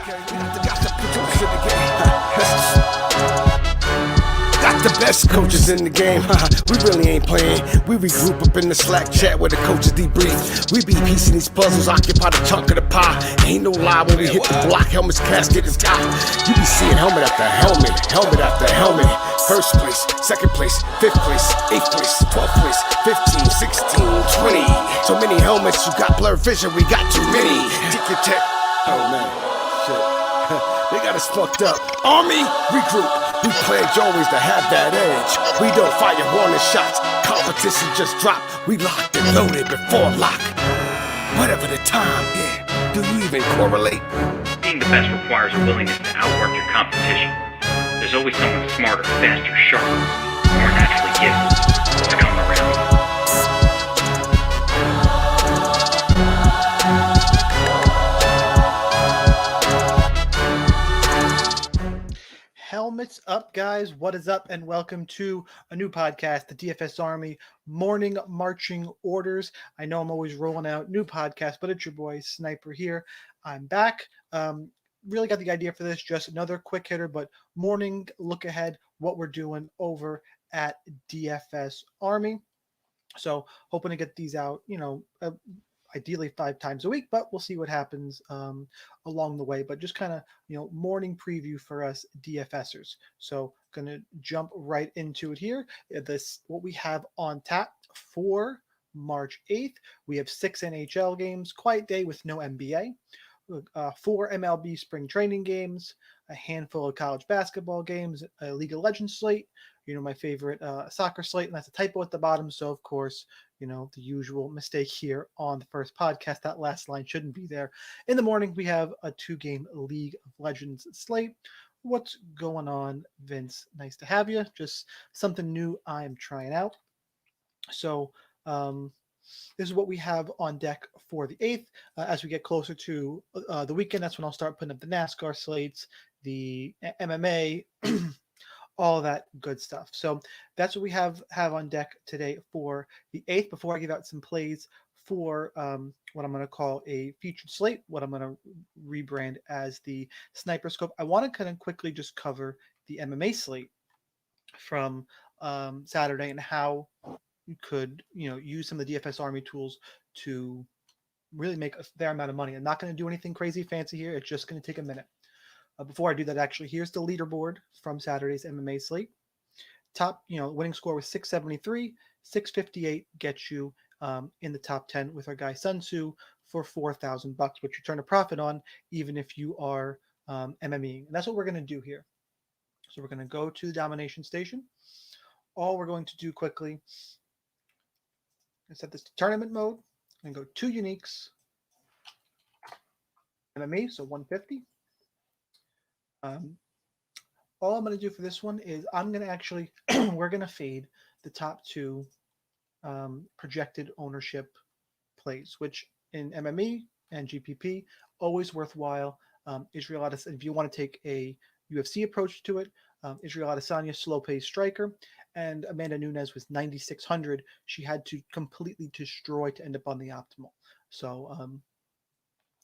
Got the best coaches in the game. We really ain't playing. We regroup up in the Slack chat where the coaches debrief. We be piecing these puzzles, occupy the chunk of the pie. Ain't no lie when we hit the block, helmets, casket is top. You be seeing helmet after helmet, helmet after helmet. First place, second place, fifth place, eighth place, 12th place, 15, 16, 20. So many helmets, you got blurred vision, we got too many. Tick your tech. Oh man, shit. They got us fucked up. Army, regroup. We pledge always to have that edge. We don't fire warning shots. Competition just drop. We locked and loaded before lock. Whatever the time, yeah. Do you even correlate? Being the best requires a willingness to outwork your competition. There's always someone smarter, faster, sharper, more naturally gifted. It's coming around. Helmets up, guys. What is up? And welcome to a new podcast, the DFS Army Morning Marching Orders. I know I'm always rolling out new podcasts, but it's your boy Sniper here. I'm back. Really got the idea for this, just another quick hitter, but morning look ahead, what we're doing over at DFS Army. So hoping to get these out, ideally 5 times a week, but we'll see what happens along the way. But just kind of, morning preview for us DFSers. So going to jump right into it here. This what we have on tap for March 8th. We have 6 NHL games, quiet day with no NBA. 4 MLB spring training games, a handful of college basketball games, a League of Legends slate, my favorite soccer slate, and that's a typo at the bottom. So, of course, the usual mistake here on the first podcast. That last line shouldn't be there. In the morning, we have a 2-game League of Legends slate. What's going on, Vince? Nice to have you. Just something new I'm trying out. So, this is what we have on deck for the 8th. As we get closer to the weekend, that's when I'll start putting up the NASCAR slates, the MMA, all that good stuff. So that's what we have on deck today for the 8th. Before I give out some plays for what I'm going to call a featured slate, what I'm going to rebrand as the Sniper Scope, I want to kind of quickly just cover the MMA slate from Saturday and how you could, use some of the DFS Army tools to really make a fair amount of money. I'm not going to do anything crazy fancy here. It's just going to take a minute. Before I do that, actually, here's the leaderboard from Saturday's MMA slate. Top, winning score was 673. 658 gets you in the top 10 with our guy Sun Tzu for $4,000, which you turn a profit on, even if you are MMEing. And that's what we're going to do here. So we're going to go to the domination station. All we're going to do quickly, set this to tournament mode and go 2 uniques, MME, so 150. All I'm going to do for this one is I'm going to actually, we're going to fade the top 2 projected ownership plays, which in MME and GPP, always worthwhile. Israel Adesanya, if you want to take a UFC approach to it, Israel Adesanya, slow-paced striker, and Amanda Nunes was 9,600. She had to completely destroy to end up on the optimal. So,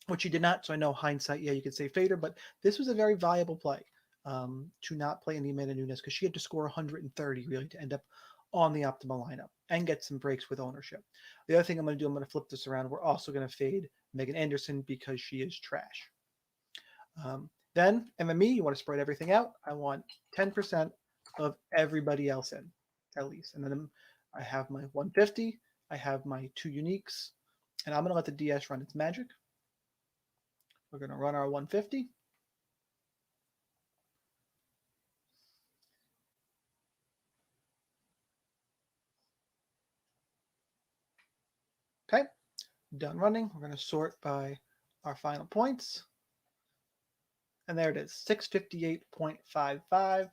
which she did not. So I know hindsight, yeah, you could say fader, but this was a very viable play to not play in the Amanda Nunes because she had to score 130 really to end up on the optimal lineup and get some breaks with ownership. The other thing I'm going to do, I'm going to flip this around. We're also going to fade Megan Anderson because she is trash. Then MME, you want to spread everything out. I want 10% of everybody else in, at least. And then I have my 150. I have my 2 uniques. And I'm going to let the DS run its magic. We're going to run our 150. Okay, done running. We're going to sort by our final points. And there it is, 658.55.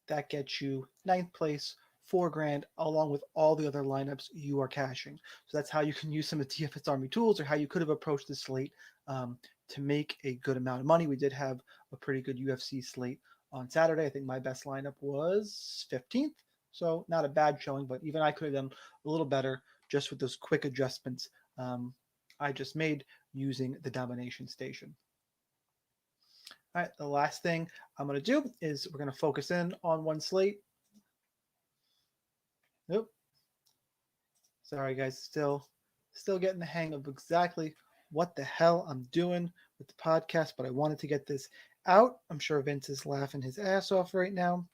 That gets you 9th place, $4,000, along with all the other lineups you are cashing. So that's how you can use some of the DFS Army tools, or how you could have approached the slate to make a good amount of money. We did have a pretty good UFC slate on Saturday. I think my best lineup was 15th. So not a bad showing, but even I could have done a little better just with those quick adjustments I just made using the domination station. All right, the last thing I'm going to do is we're going to focus in on one slate. Nope. Sorry, guys. Still getting the hang of exactly what the hell I'm doing with the podcast, but I wanted to get this out. I'm sure Vince is laughing his ass off right now.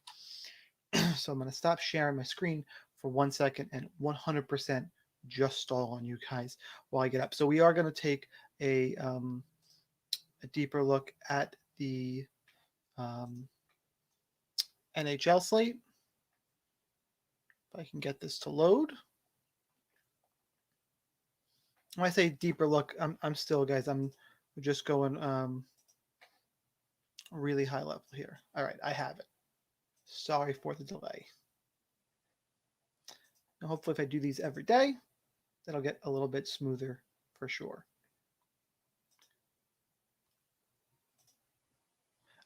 So I'm going to stop sharing my screen for 1 second and 100% just stall on you guys while I get up. So we are going to take a deeper look at the um, NHL slate. If I can get this to load. When I say deeper look, I'm still, guys, I'm just going really high level here. All right, I have it. Sorry for the delay. Now, hopefully if I do these every day, that'll get a little bit smoother for sure.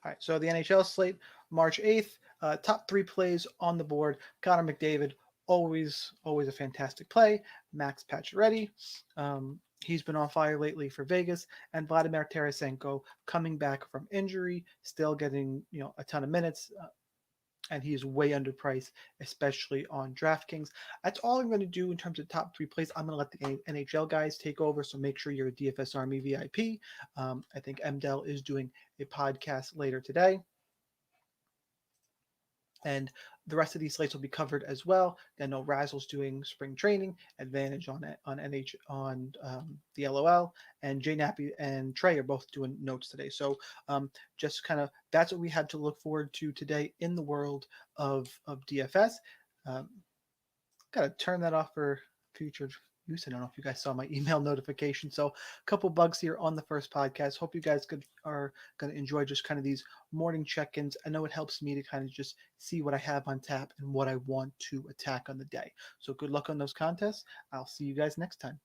All right, so the NHL slate, March 8th, top 3 plays on the board. Connor McDavid, always a fantastic play. Max Pacioretty, he's been on fire lately for Vegas, and Vladimir Tarasenko coming back from injury, still getting a ton of minutes. And he is way underpriced, especially on DraftKings. That's all I'm going to do in terms of top 3 plays. I'm going to let the NHL guys take over, so make sure you're a DFS Army VIP. I think MDL is doing a podcast later today. And the rest of these slates will be covered as well. I know Razzle's doing spring training, Advantage on the LOL, and Jay Nappy and Trey are both doing notes today. So just kind of that's what we had to look forward to today in the world of DFS. Got to turn that off for future use. I don't know if you guys saw my email notification. So a couple bugs here on the first podcast. Hope you guys are going to enjoy just kind of these morning check-ins. I know it helps me to kind of just see what I have on tap and what I want to attack on the day. So good luck on those contests. I'll see you guys next time.